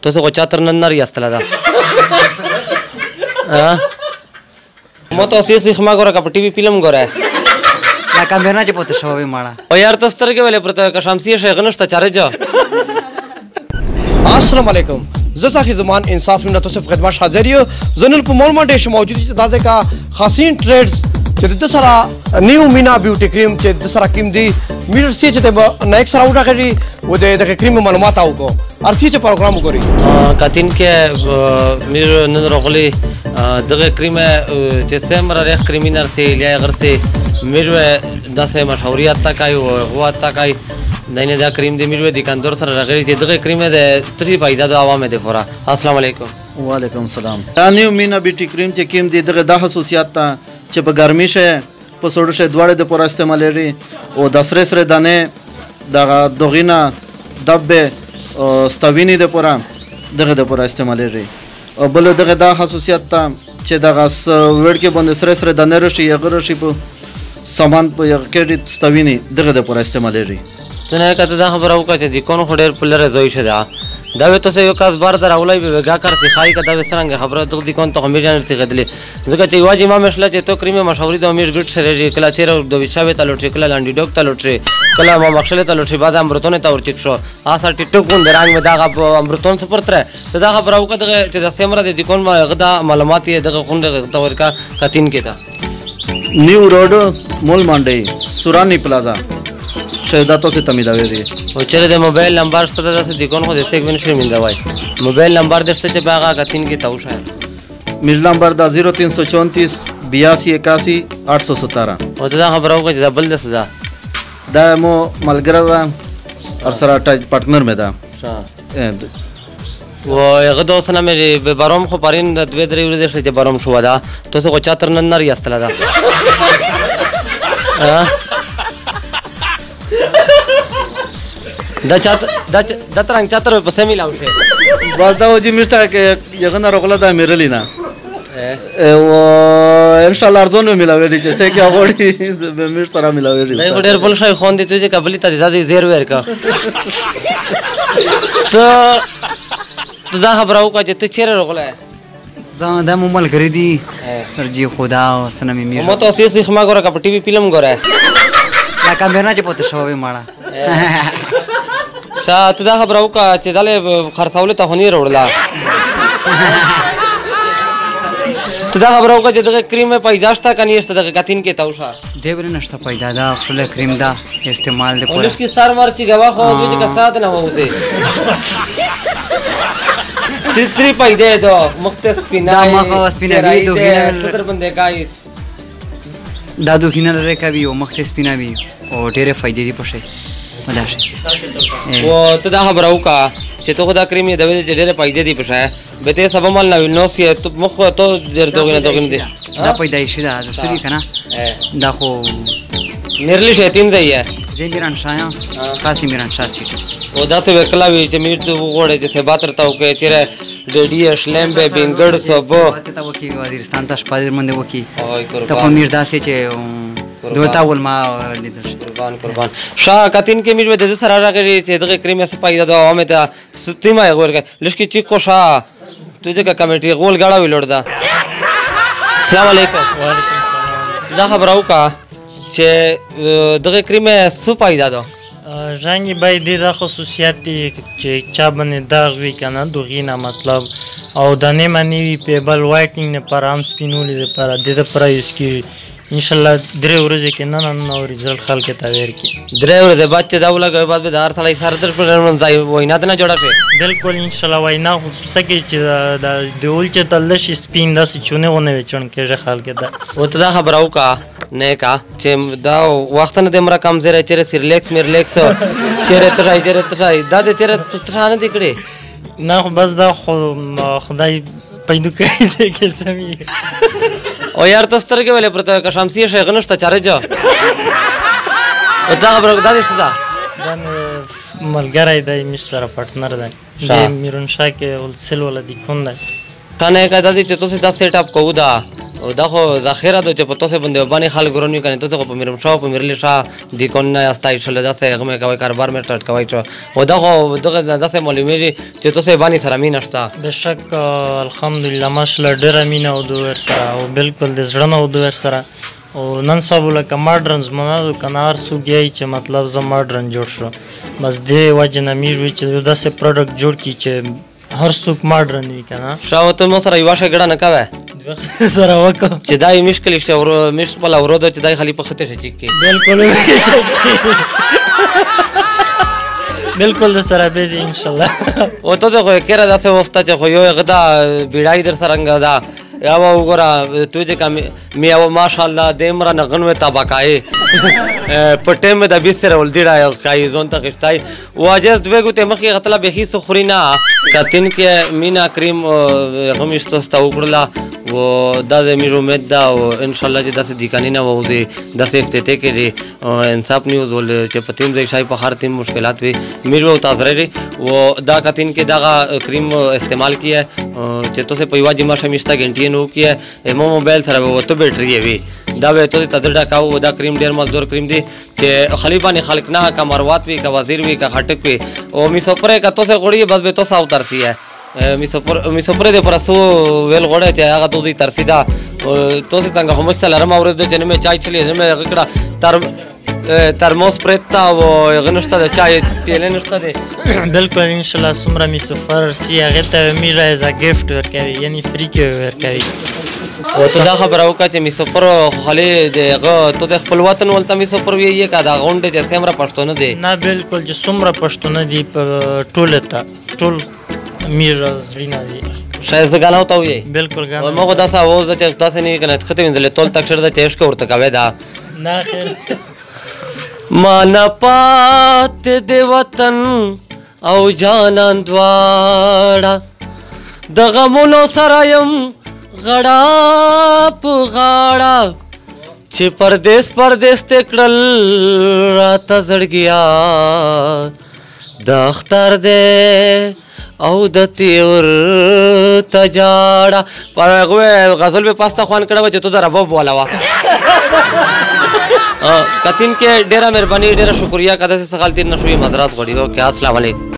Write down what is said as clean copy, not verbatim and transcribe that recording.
تاسو خو چاتر نن نه ریاستله ده ما تاسو یې سیخ ما ګوره که په ټي وي فلم ګوره La cambiarna ce poate să o avem mara. او یار ته سترګې ولې پرته که شمسي شیخ نشته چارجه السلام علیکم زه ساخي زمان انصاف نه تاسو په خدمت حاضر یو زنل په مول ماډه شمو موجود چې دازه کا خاصین ټریډز چې د سره نیو مینا بیوټي کریم چې د سره کیم دی میټر سی چې ته نه یک سره وټا کړی و د کریم معلومات او کو ارسی چې پروګرام وګوري کاتین کې میر نن راغلی دغه کریم چې سمره ریخ کریمینر سی لیا غر سی میر داسې مشهوریت تا کوي او غوات تا کوي دینه دا کریم دی میر دی کاندور سره راغلی چې دغه کریم د تری پیدا د عوامه دی فورا السلام علیکم وعلیکم السلام دا نیو مینا بیوټي کریم چې کیم دی دغه د خصوصیات ته چې په ګرمي شه په سوړ شه دواړه د پور استعمال لري او د سره دانه دغه دغینا دبه ستوینی د پورا دغه د پور استعمال لري او بل دغه د خصوصیات ته چې دغه وړ کې باندې سره دانه رشي یغره شي په سامان په یغ کې ستوینی دغه د پور استعمال لري څنګه کته دا خبره وکړه چې د کون خډیر پلر زوی شه دا دا به تاسو یو کاس بار در اولای به وګا کار سخای کده به څنګه خبره د کون ته امیر جان تغدلی ځکه چې واجی ما مشله چې تو کریم مشهوري د امیر ګټ سره کلا چیر د وشاوي ته لوټ کلا لانډي ډوک ته لوټ کلا ما مخشله ته لوټ بعد امرتون ته ورچک شو آسا ټیکټوک وند رنگ میں دا امرتون سپر تر دا خبره وکړه چې د سیمره د کون ما غدا معلومات یې دغه خوند تور کا کتین کې تا نیو روډ مول مانډي سورانی پلازا شهادتوں سے تمیدا ویری او چیرې د موبایل نمبر ستاسو د دکان خو د 1 منټ شوي مندا وای موبایل نمبر دسته چې باغه کتین کې تاو شای میرا نمبر دا 0334 82 81 817 او دا خبره وکړه چې دا بل دسه دا مو ملګری دا اور سره ټاج پارتنر مې دا و هغه د اوسنه مې به بارم خو پرین د 2-3 ورځې چې بارم شو دا تاسو خو چاتر نن نه ریاستله ده دا ترنګ چاتر په سمې لاو شه بس دا وجه مشته کې یغه نه رغله دا میرلینا او ان شاء الله ارزونه ملاوي چې څه کې غوړي به مر سره ملاوي دا ډېر بل شي خون دي ته چې قبلي ته دا زیر ور کا ته دا خبره وکړه چې ته چیرې رغله زه دا مو ملګری دي سرجي خدا او سنمي میر مو ته اوسې سیخ ما ګوره که په ټي وي فلم ګوره La cambiarna ce poate să o avem mara. ته دا خبره وکړه چې دلې خرڅولو ته خو نه وروړله ته دا خبره وکړه چې دغه کریم پیدا شته که نه شته دغه کتین کې تاو شه Debre نشته پیدا دا خپل کریم دا استعمال د پولیس کې سر مر چې گواه خو چې کا سات نه وته تری پیدا ده مختص پینا دا ما سپینا وی دوګینه ستر بندې کای دا دوګینه لري کوي او مختص پینا وی او ډېرې فائدې دي پښې مداشه او ته دا خبره وکړه چې ته خدا کریم د ویل چې ډېرې فائدې دي پښې به ته سبا مال نو سی مخ ته ډېر دوګینه دي دا پیدایشي دا سړي کنه دا خو میرلی شیتین دی زه میران شایا قاسم میران شاه چی او دا ته وکلا وی چې میر ته وګوره چې ثبات ترته وکړي چې ډډی اسلام به بنګړ سبو ته وکی وزیرستان ته شپږ منده وکی اوه ته خو میر داسې چې دوتا ول ما لیدل قربان شاه کتین کې میر د سره راغلی چې دغه کریم څه پیدا دا عامه ته ستیمه ورګه لشکې چی کو شاه ته دغه کمیټي غول غاړه ویلوړ دا السلام علیکم وعلیکم السلام دا خبر او کا چې دغه کریم څه پیدا ده ژانګي باید د خصوصیت چې چا باندې داغ وي کنه دوغینه مطلب او د نه منی پیبل وایټنینګ نه پرام سپینولې لپاره د پرایس کې ان شاء الله 3 ورځې کې نن نو ریزلټ خلک ته ور کې 3 ورځې بعد چې دا ولګوي بعد به دار سړی سره در پر ځای وینا ته نه جوړه شي بالکل ان شاء الله وینا سکه چې د دیول چې تل شي سپین داسې چونه ونه وچن کې خلک ته او ته دا خبر او کا نه کا چې دا وخت نه د امر کم زره چې سیرلیکس میرلیکس چیرې ترای دا د چیرې ترانه دي کړي نه بس دا خدای پیدا کړی دی کې سمي او یار تاسو سترګې ولې پرته که شمسي شیخ نشته چارجه او دا خبره دا دې څه ده دا ملګری دی مې سره پارتنر دی د میرون شاه کې ولسل ولدي کون دی کنه کدا دې چې تاسو دا سیټ اپ کوو دا او دا خو ذخیره ده چې په تاسو باندې باندې خلک ورونی کنه تاسو په میرم شاو په میرلی شاه د کون نه استای شل دا سه هغه کوي کاروبار مې سٹارټ کوي چې او دا خو دغه داسې معلومه چې تاسو باندې سره مين نشتا بشک الحمدلله ماشاءالله ډېره مینه او دوه سره او بالکل د زړه نه او دوه سره او نن سبا لکه ماډرنز منو کنار سوګي چې مطلب زه ماډرن جوړ شو بس دې وجه نه میږي چې داسې پروډکټ جوړ کی چې هر څوک ماډرن وي کنه شاو ته مو سره یو شګړه نه کوي سره وکړه چې دای مشکل شته ورو مش په لورو د چې دای خلی په خته شي کې بالکل بالکل سره به ان شاء الله او ته خو کېره داسې وسته چې خو یو غدا بیړای در سره دا یا وګوره تو چې کم می او ماشاءالله د امر نه غنوه تباکای پټه مې د 20 سره ول دیړای کای زون ته قشتای واجز دوی ګوته مخې غتله به هیڅ خورينا کتن کې مینا کریم غمشتو ستا وکړه و دا د میرو امید دا او ان شاء الله چې داسې دیکانی نه ووزي داسې افتته کې دي انصاف نیوز ول چې پتیم ځای شای په هر تیم مشکلات وي میرو تاسره و دا کتن کې دا کریم استعمال کیه چې تاسو په یوه جما شمیشتا غنټی نو کیه مو موبایل سره وته بیټری وي دا به ته تدړه کاو دا کریم ډیر مزدور کریم دی چې خلیفانی خلق نه کا مروات وی کا وزیر وی کا خټک وی او می سپره کا تاسو غړي بس به تاسو اوترتی ہے می سپره د پرسو ویل غړې چې هغه دوی ترسیدا تاسو څنګه همستل رم اورد چې نه مې چای چلی نه مې غکړه ترموس پرتا او غنشته د چای پیل نشته دی بالکل ان شاء الله سمره می سفر سی هغه ته میره از گیفت ورکوي یعنی فری کې ورکوي او ته دا خبره وکړه چې می سفر خالي دغه ته د خپل وطن ولته می سفر وی کا دا غونډه چې سمره پښتون دی نه بالکل چې سمره پښتون دی په ټوله ته ټول میره زرینا دی شاید زګالاو ته وی بالکل ګان او مغه دا ساوز چې تاسو نه کنه خته وینځل تول تک شر د چېش کو ورته کوي دا نه خیر ما نه پات د وطن او جانان دواړه د غمونو سره يم غړا په غاړه چې پردیس تکړل راته زړګیا د اختر دې او د تیور تجاړه پر هغه غزل به پاستا خوان کړه چې تو در ابو بولا وا کتین کې ډیره مهرباني ډیره شکریا کده سے غلطی نشوي معذرت غوړي او السلام علیکم